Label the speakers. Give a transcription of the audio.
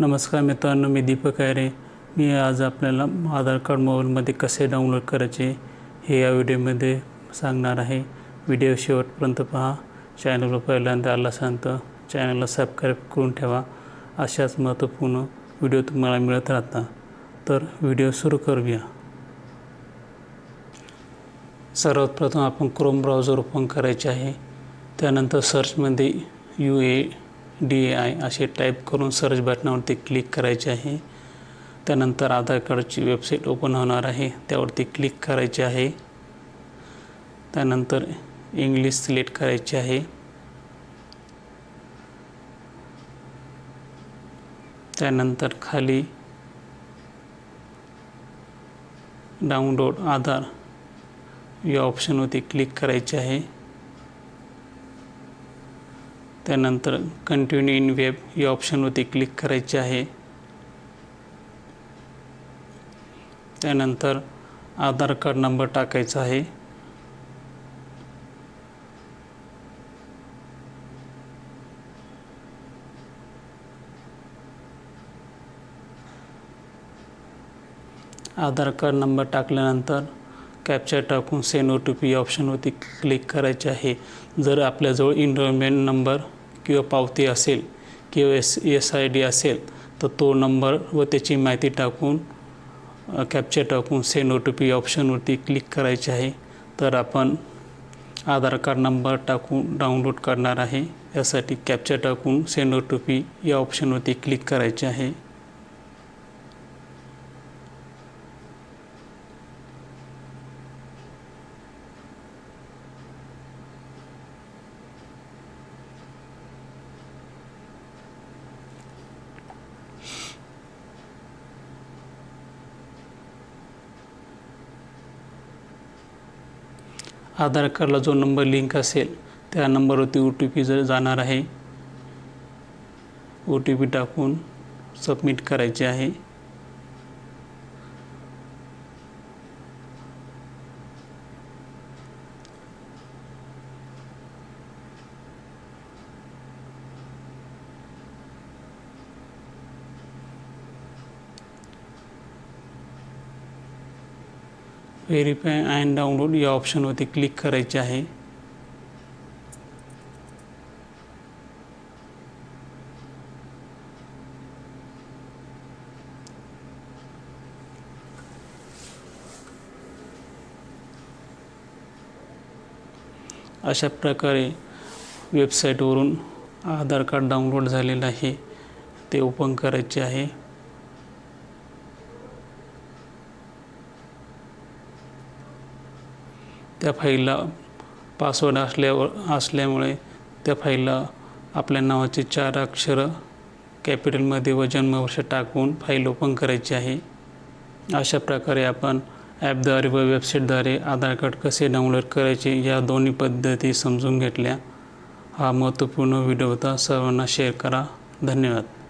Speaker 1: नमस्कार मित्रांनो, मी दीपक आयरे. मी आज आपल्याला आधार कार्ड मोबाईलमध्ये कसे डाउनलोड करायचे हे या व्हिडिओमध्ये सांगणार आहे. व्हिडिओ शेवटपर्यंत पहा. चॅनलवर पहिल्यांदा आला असाल तर चॅनलला सबस्क्राईब करून ठेवा. अशाच महत्त्वपूर्ण व्हिडिओ तुम्हाला मिळत राहतात. तर व्हिडिओ सुरू करूया. सर्वात प्रथम आपण क्रोम ब्राउझर ओपन करायचे आहे. त्यानंतर सर्चमध्ये UADAI असे टाईप करून सर्च बटनावरती क्लिक करायचे आहे. त्यानंतर आधार कार्डची वेबसाईट ओपन होणार आहे, त्यावरती क्लिक करायचे आहे. त्यानंतर इंग्लिश सिलेक्ट करायचे आहे. त्यानंतर खाली डाउनलोड आधार या ऑप्शनवरती क्लिक करायचे आहे. त्यानंतर कंटिन्यू इन वेब या ऑप्शनवरती क्लिक करायचे आहे. त्यानंतर आधार कार्ड नंबर टाकायचा आहे. आधार कार्ड नंबर टाकल्यानंतर कॅप्चा टाकून सेंड OTP या ऑप्शनवरती क्लिक करायचे आहे. जर आपल्याजवळ इनरोलमेंट नंबर किंवा पावती असेल किंवा SID असेल तर तो नंबर व त्याची माहिती टाकून कॅप्चा टाकून सेंड OTP या ऑप्शनवरती क्लिक करायचे आहे. तर आपण आधार कार्ड नंबर टाकून डाउनलोड करणार आहे. यासाठी कॅप्चा टाकून सेंड OTP या ऑप्शनवरती क्लिक करायचे आहे. आधार कार्डला जो नंबर लिंक असेल त्या नंबरवरती OTP जाणार आहे. OTP टाकून सबमिट करायचे आहे. व्हेरीफाय अँड डाउनलोड या ऑप्शनवरती क्लिक करायचे आहे. अशा प्रकारे वेबसाईटवरून आधार कार्ड डाउनलोड झालेलं आहे ते ओपन करायचे आहे. त्या फाईलला पासवर्ड असल्यामुळे त्या फाईलला आपल्या नावाचे 4 अक्षर कॅपिटलमध्ये व जन्मवर्ष टाकून फाईल ओपन करायची आहे. अशा प्रकारे आपण ॲपद्वारे व वेबसाईटद्वारे आधार कार्ड कसे डाउनलोड करायचे या दोन्ही पद्धती समजून घेतल्या. हा महत्त्वपूर्ण व्हिडिओ होता. सर्वांना शेअर करा. धन्यवाद.